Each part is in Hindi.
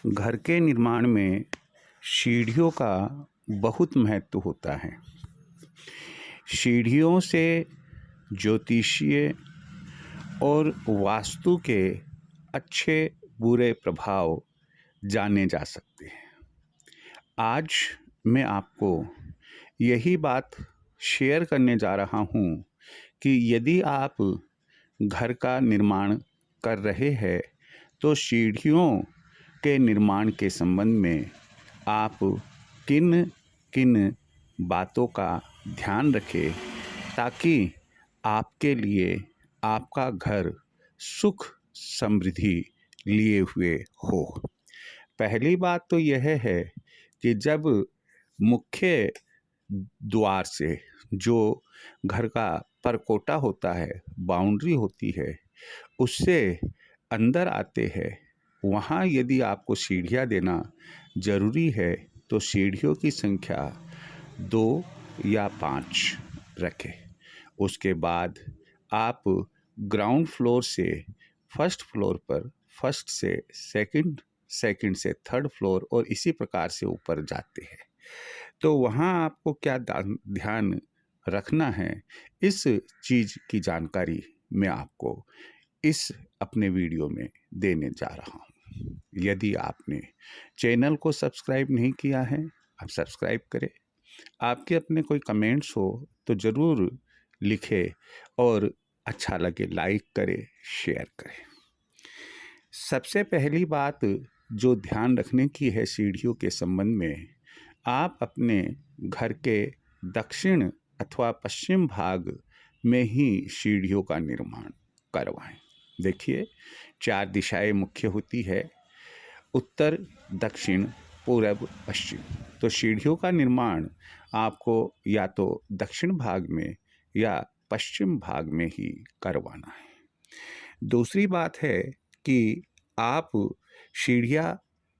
घर के निर्माण में सीढ़ियों का बहुत महत्व होता है। सीढ़ियों से ज्योतिषीय और वास्तु के अच्छे बुरे प्रभाव जाने जा सकते हैं। आज मैं आपको यही बात शेयर करने जा रहा हूँ कि यदि आप घर का निर्माण कर रहे हैं तो सीढ़ियों के निर्माण के संबंध में आप किन किन बातों का ध्यान रखें ताकि आपके लिए आपका घर सुख समृद्धि लिए हुए हो। पहली बात तो यह है कि जब मुख्य द्वार से जो घर का परकोटा होता है, बाउंड्री होती है, उससे अंदर आते हैं, वहाँ यदि आपको सीढ़ियाँ देना ज़रूरी है तो सीढ़ियों की संख्या 2 या 5 रखें। उसके बाद आप ग्राउंड फ्लोर से फर्स्ट फ्लोर पर, फर्स्ट से सेकंड, सेकंड से थर्ड फ्लोर और इसी प्रकार से ऊपर जाते हैं। तो वहाँ आपको क्या ध्यान रखना है, इस चीज़ की जानकारी मैं आपको इस अपने वीडियो में देने जा रहा हूँ। यदि आपने चैनल को सब्सक्राइब नहीं किया है, आप सब्सक्राइब करें। आपके अपने कोई कमेंट्स हो तो ज़रूर लिखें और अच्छा लगे लाइक करें, शेयर करें। सबसे पहली बात जो ध्यान रखने की है सीढ़ियों के संबंध में, आप अपने घर के दक्षिण अथवा पश्चिम भाग में ही सीढ़ियों का निर्माण करवाएं। देखिए, 4 दिशाएं मुख्य होती है, उत्तर, दक्षिण, पूर्व, पश्चिम। तो सीढ़ियों का निर्माण आपको या तो दक्षिण भाग में या पश्चिम भाग में ही करवाना है। दूसरी बात है कि आप सीढ़ियाँ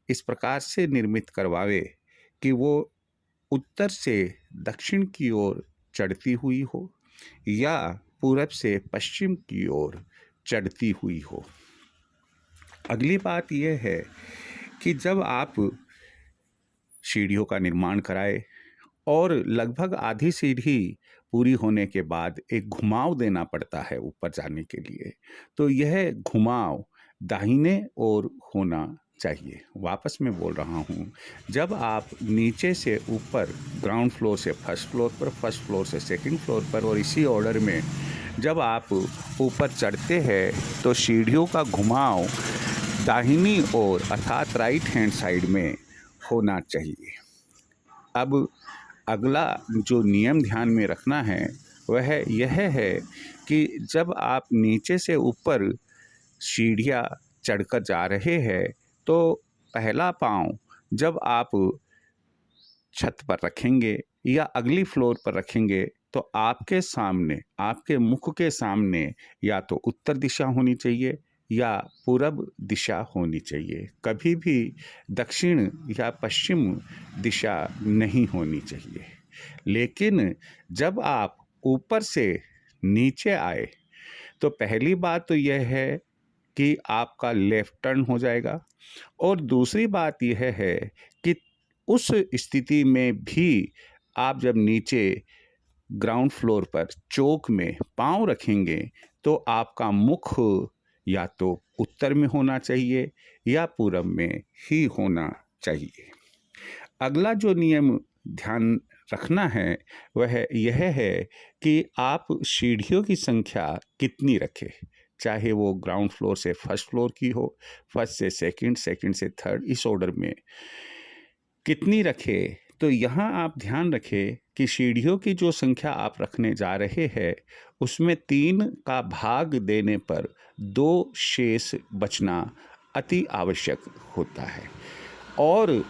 इस प्रकार से निर्मित करवावे कि वो उत्तर से दक्षिण की ओर चढ़ती हुई हो या पूरब से पश्चिम की ओर चढ़ती हुई हो। अगली बात यह है कि जब आप सीढ़ियों का निर्माण कराए और लगभग आधी सीढ़ी पूरी होने के बाद एक घुमाव देना पड़ता है ऊपर जाने के लिए, तो यह घुमाव दाहिने ओर होना चाहिए। वापस मैं बोल रहा हूँ, जब आप नीचे से ऊपर, ग्राउंड फ्लोर से फर्स्ट फ्लोर पर, फर्स्ट फ्लोर से सेकंड फ्लोर पर और इसी ऑर्डर में जब आप ऊपर चढ़ते हैं तो सीढ़ियों का घुमाव दाहिनी ओर अर्थात राइट हैंड साइड में होना चाहिए। अब अगला जो नियम ध्यान में रखना है वह यह है कि जब आप नीचे से ऊपर सीढ़ियाँ चढ़कर जा रहे हैं तो पहला पाँव जब आप छत पर रखेंगे या अगली फ्लोर पर रखेंगे तो आपके सामने, आपके मुख के सामने या तो उत्तर दिशा होनी चाहिए या पूरब दिशा होनी चाहिए। कभी भी दक्षिण या पश्चिम दिशा नहीं होनी चाहिए। लेकिन जब आप ऊपर से नीचे आए तो पहली बात तो यह है कि आपका लेफ्ट टर्न हो जाएगा और दूसरी बात यह है कि उस स्थिति में भी आप जब नीचे ग्राउंड फ्लोर पर चौक में पाँव रखेंगे तो आपका मुख या तो उत्तर में होना चाहिए या पूरब में ही होना चाहिए। अगला जो नियम ध्यान रखना है वह यह है कि आप सीढ़ियों की संख्या कितनी रखें, चाहे वो ग्राउंड फ्लोर से फर्स्ट फ्लोर की हो, फर्स्ट से सेकंड, सेकंड से थर्ड, इस ऑर्डर में कितनी रखें। तो यहाँ आप ध्यान रखें कि सीढ़ियों की जो संख्या आप रखने जा रहे हैं उसमें 3 का भाग देने पर 2 शेष बचना अति आवश्यक होता है और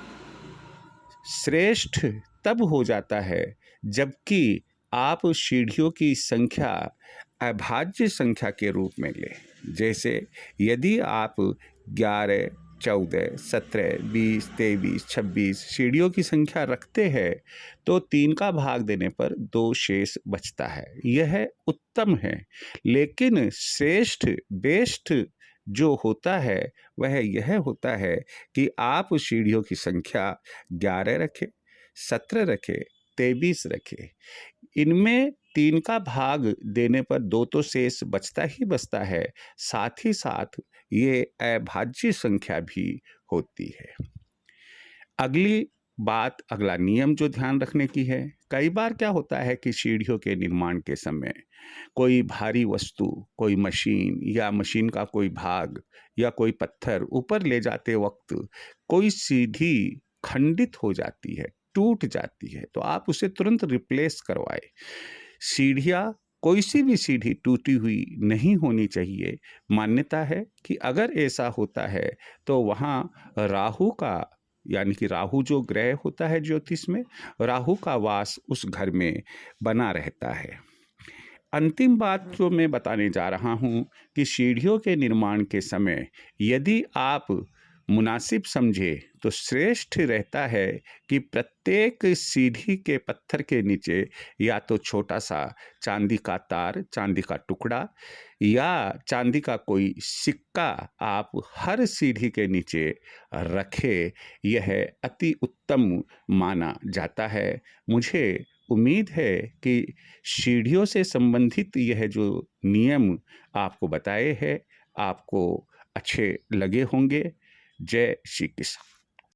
श्रेष्ठ तब हो जाता है जबकि आप सीढ़ियों की संख्या अभाज्य संख्या के रूप में लें। जैसे यदि आप 11, 14, 17, 20, 23, 26 सीढ़ियों की संख्या रखते हैं तो 3 का भाग देने पर 2 शेष बचता है। यह उत्तम है, लेकिन श्रेष्ठ, बेस्ट जो होता है वह यह होता है कि आप सीढ़ियों की संख्या 11 रखें, 17 रखें, 23 रखें। इनमें 3 का भाग देने पर 2 तो शेष बचता ही बचता है, साथ ही साथ ये अभाज्य संख्या भी होती है। अगली बात, अगला नियम जो ध्यान रखने की है, कई बार क्या होता है कि सीढ़ियों के निर्माण के समय कोई भारी वस्तु, कोई मशीन या मशीन का कोई भाग या कोई पत्थर ऊपर ले जाते वक्त कोई सीढ़ी खंडित हो जाती है, टूट जाती है, तो आप उसे तुरंत रिप्लेस करवाएं। सीढ़ियाँ, कोई सी भी सीढ़ी टूटी हुई नहीं होनी चाहिए। मान्यता है कि अगर ऐसा होता है तो वहाँ राहु का, यानी कि राहु जो ग्रह होता है ज्योतिष में, राहु का वास उस घर में बना रहता है। अंतिम बात जो मैं बताने जा रहा हूँ कि सीढ़ियों के निर्माण के समय यदि आप मुनासिब समझे तो श्रेष्ठ रहता है कि प्रत्येक सीढ़ी के पत्थर के नीचे या तो छोटा सा चांदी का तार, चांदी का टुकड़ा या चांदी का कोई सिक्का आप हर सीढ़ी के नीचे रखें। यह अति उत्तम माना जाता है। मुझे उम्मीद है कि सीढ़ियों से संबंधित यह जो नियम आपको बताए हैं आपको अच्छे लगे होंगे। जय श्री कृष्ण।